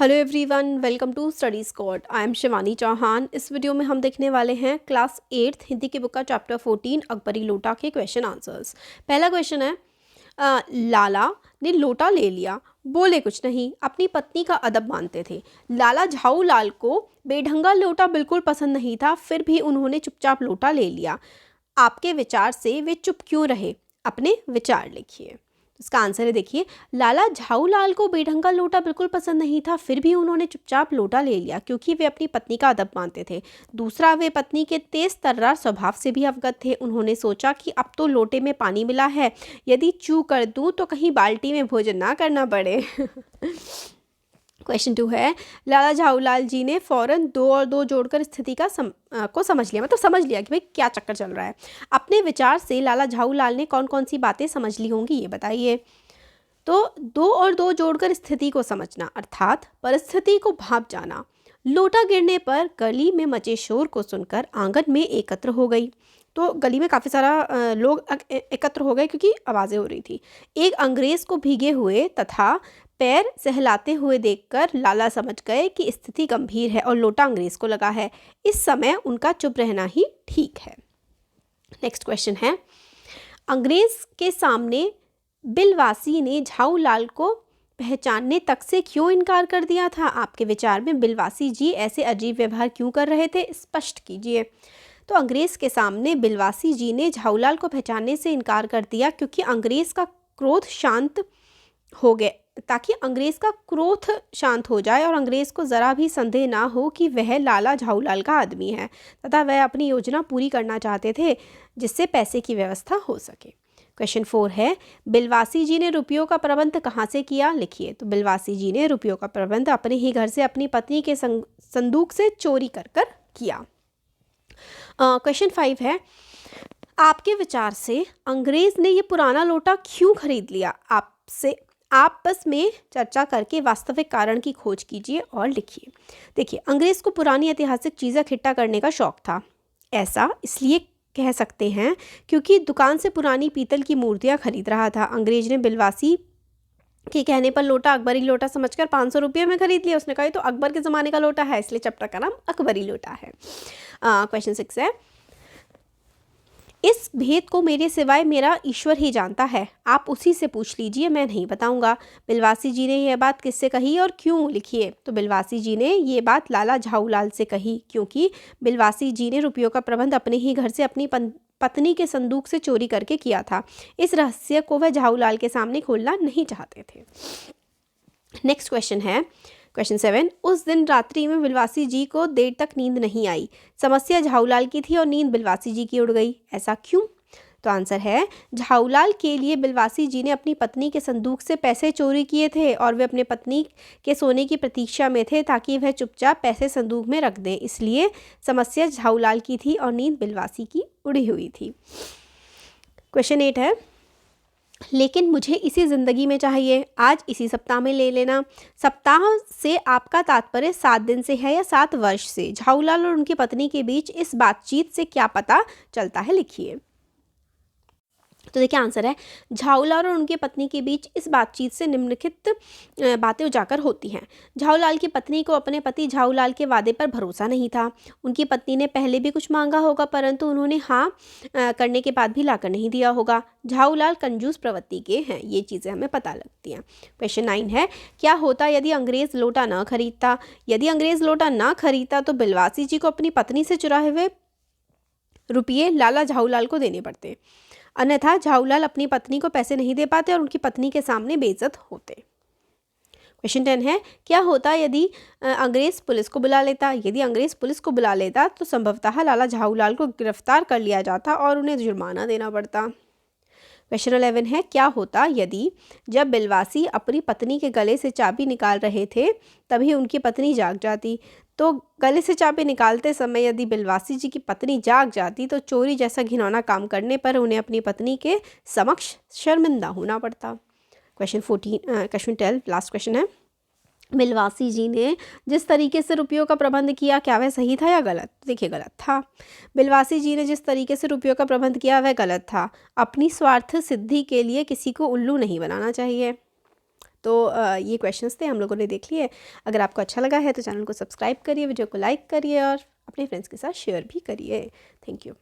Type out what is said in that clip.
Hello everyone, welcome to study Scott. I am Shivani Chauhan. इस video में हम देखने वाले हैं क्लास 8 हिंदी की बुक का चैप्टर 14 अकबरी लोटा के क्वेश्चन आंसर्स। पहला क्वेश्चन है, लाला ने लोटा ले लिया, बोले कुछ नहीं, अपनी पत्नी का अदब मानते थे। लाला झाऊ लाल को बेढंगा लोटा बिल्कुल पसंद नहीं था, फिर भी उन्होंने चुपचाप लोटा ले लिया। आपके विचार से वे चुप क्यों रहे? अपने विचार लिखिए। इसका आंसर है, देखिए, लाला झाऊ लाल को बेढंगा लोटा बिल्कुल पसंद नहीं था, फिर भी उन्होंने चुपचाप लोटा ले लिया क्योंकि वे अपनी पत्नी का अदब मानते थे। दूसरा, वे पत्नी के तेज तर्रार स्वभाव से भी अवगत थे। उन्होंने सोचा कि अब तो लोटे में पानी मिला है, यदि चू कर दूं तो कहीं बाल्टी में भोजन ना करना पड़े। क्वेश्चन 2 है, लाला झाऊलाल जी ने फौरन 2 और 2 जोड़कर स्थिति को समझ लिया, मतलब समझ लिया कि भाई क्या चक्कर चल रहा है। अपने विचार से लाला झाऊलाल ने कौन कौन सी बातें समझ ली होंगी, ये बताइए। तो 2 और 2 जोड़कर स्थिति को समझना अर्थात परिस्थिति को भांप जाना। लोटा गिरने पर गली में मचे शोर को सुनकर आंगन में एकत्र हो गई। तो गली में काफ़ी सारा लोग एकत्र हो गए क्योंकि आवाज़ें हो रही थी। एक अंग्रेज़ को भीगे हुए तथा पैर सहलाते हुए देखकर लाला समझ गए कि स्थिति गंभीर है और लोटा अंग्रेज़ को लगा है। इस समय उनका चुप रहना ही ठीक है। नेक्स्ट क्वेश्चन है, अंग्रेज़ के सामने बिलवासी ने झाऊ लाल को पहचानने तक से क्यों इनकार कर दिया था? आपके विचार में बिलवासी जी ऐसे अजीब व्यवहार क्यों कर रहे थे, स्पष्ट कीजिए। तो अंग्रेज़ के सामने बिलवासी जी ने झाऊलाल को पहचानने से इनकार कर दिया क्योंकि अंग्रेज़ का क्रोध शांत हो गया, ताकि अंग्रेज़ का क्रोध शांत हो जाए और अंग्रेज़ को ज़रा भी संदेह ना हो कि वह लाला झाऊलाल का आदमी है तथा वह अपनी योजना पूरी करना चाहते थे जिससे पैसे की व्यवस्था हो सके। क्वेश्चन 4 है, बिलवासी जी ने रुपयों का प्रबंध कहाँ से किया, लिखिए। तो बिलवासी जी ने रुपयों का प्रबंध अपने ही घर से अपनी पत्नी के संदूक से चोरी कर किया। क्वेश्चन 5 है, आपके विचार से अंग्रेज़ ने ये पुराना लोटा क्यों खरीद लिया? आपस में चर्चा करके वास्तविक कारण की खोज कीजिए और लिखिए। देखिए, अंग्रेज़ को पुरानी ऐतिहासिक चीज़ें इकट्ठा करने का शौक़ था। ऐसा इसलिए कह सकते हैं क्योंकि दुकान से पुरानी पीतल की मूर्तियाँ खरीद रहा था। अंग्रेज ने बिलवासी के कहने पर लोटा अकबरी लोटा समझकर 500 रुपये में खरीद लिया। उसने कहा तो अकबर के ज़माने का लोटा है, इसलिए चैप्टर का नाम अकबरी लोटा है। क्वेश्चन 6 है, इस भेद को मेरे सिवाय मेरा ईश्वर ही जानता है, आप उसी से पूछ लीजिए, मैं नहीं बताऊंगा। बिलवासी जी ने यह बात किससे कही और क्यों, लिखिए। तो बिलवासी जी ने ये बात लाला झाऊलाल से कही क्योंकि बिलवासी जी ने रुपयों का प्रबंध अपने ही घर से अपनी पत्नी के संदूक से चोरी करके किया था। इस रहस्य को वह झाऊलाल के सामने खोलना नहीं चाहते थे। नेक्स्ट क्वेश्चन है, क्वेश्चन 7, उस दिन रात्रि में बिलवासी जी को देर तक नींद नहीं आई। समस्या झाऊलाल की थी और नींद बिलवासी जी की उड़ गई, ऐसा क्यों? तो आंसर है, झाऊलाल के लिए बिलवासी जी ने अपनी पत्नी के संदूक से पैसे चोरी किए थे और वे अपने पत्नी के सोने की प्रतीक्षा में थे ताकि वह चुपचाप पैसे संदूक में रख दें, इसलिए समस्या झाऊलाल की थी और नींद बिलवासी की उड़ी हुई थी। क्वेश्चन 8 है, लेकिन मुझे इसी ज़िंदगी में चाहिए, आज इसी सप्ताह में ले लेना। सप्ताह से आपका तात्पर्य 7 दिन से है या 7 वर्ष से? झाऊलाल और उनकी पत्नी के बीच इस बातचीत से क्या पता चलता है, लिखिए। तो देखिए, आंसर है, झाऊलाल और उनके पत्नी के बीच इस बातचीत से निम्नलिखित बातें उजागर होती हैं। झाऊलाल की पत्नी को अपने पति झाऊलाल के वादे पर भरोसा नहीं था। उनकी पत्नी ने पहले भी कुछ मांगा होगा परंतु उन्होंने हाँ करने के बाद भी लाकर नहीं दिया होगा। झाऊलाल कंजूस प्रवृत्ति के हैं, ये चीज़ें हमें पता लगती हैं। क्वेश्चन 9 है, क्या होता यदि अंग्रेज़ लोटा न खरीदता? यदि अंग्रेज़ लोटा न खरीदता तो बिलवासी जी को अपनी पत्नी से चुराए हुए रुपये लाला झाऊलाल को देने पड़ते, अन्यथा झाऊलाल अपनी पत्नी को पैसे नहीं दे पाते और उनकी पत्नी के सामने बेइज्जत होते। क्वेश्चन 10 है, क्या होता यदि अंग्रेज़ पुलिस को बुला लेता? यदि अंग्रेज़ पुलिस को बुला लेता तो संभवतः लाला झाऊलाल को गिरफ्तार कर लिया जाता और उन्हें जुर्माना देना पड़ता। क्वेश्चन 11 है, क्या होता यदि जब बिलवासी अपनी पत्नी के गले से चाबी निकाल रहे थे तभी उनकी पत्नी जाग जाती? तो गले से चाबी निकालते समय यदि बिलवासी जी की पत्नी जाग जाती तो चोरी जैसा घिनौना काम करने पर उन्हें अपनी पत्नी के समक्ष शर्मिंदा होना पड़ता। क्वेश्चन 12 लास्ट क्वेश्चन है, बिलवासी जी ने जिस तरीके से रुपयों का प्रबंध किया क्या वह सही था या गलत? देखिए, गलत था। बिलवासी जी ने जिस तरीके से रुपयों का प्रबंध किया वह गलत था। अपनी स्वार्थ सिद्धि के लिए किसी को उल्लू नहीं बनाना चाहिए। तो ये क्वेश्चंस थे, हम लोगों ने देख लिए। अगर आपको अच्छा लगा है तो चैनल को सब्सक्राइब करिए, वीडियो को लाइक करिए और अपने फ्रेंड्स के साथ शेयर भी करिए। Thank you.